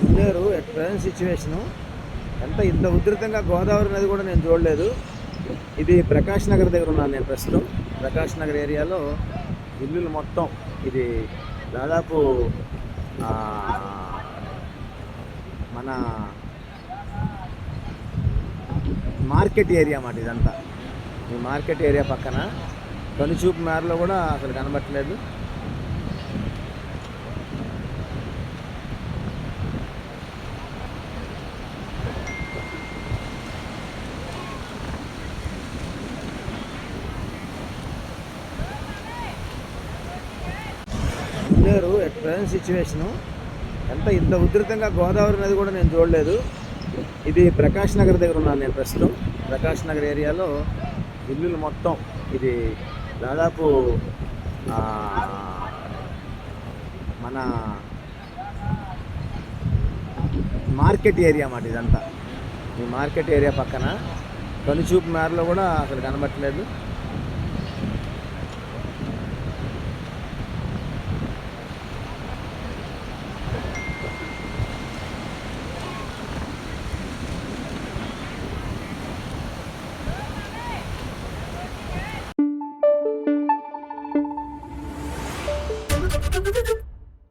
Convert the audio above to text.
ముందేరు at present situation ఇంత ఉధృతంగా గోదావరి నది కూడా నేను చూడలేదు. ఇది ప్రకాష్ నగర్ దగ్గర ఉన్నాను నేను ప్రస్తుతం. ప్రకాష్ నగర్ ఏరియాలో ఇల్లులు మొత్తం ఇది దాదాపు మన మార్కెట్ ఏరియా అన్నమాట ఇదంతా. ఈ మార్కెట్ ఏరియా పక్కన కనుచూపు మేరలో కూడా అసలు కనబట్టలేదు. ముందేరు ఎట్ ప్రజెంట్ సిచ్యువేషను ఇంత ఉధృతంగా గోదావరి నది కూడా నేను చూడలేదు. ఇది ప్రకాష్ నగర్ దగ్గర ఉన్నాను నేను ప్రస్తుతం. ప్రకాష్ నగర్ ఏరియాలో ఇల్లులు మొత్తం ఇది దాదాపు మన మార్కెట్ ఏరియా అన్నమాట ఇదంతా. ఈ మార్కెట్ ఏరియా పక్కన కనుచూపు మేరలో కూడా అసలు కనబట్టలేదు.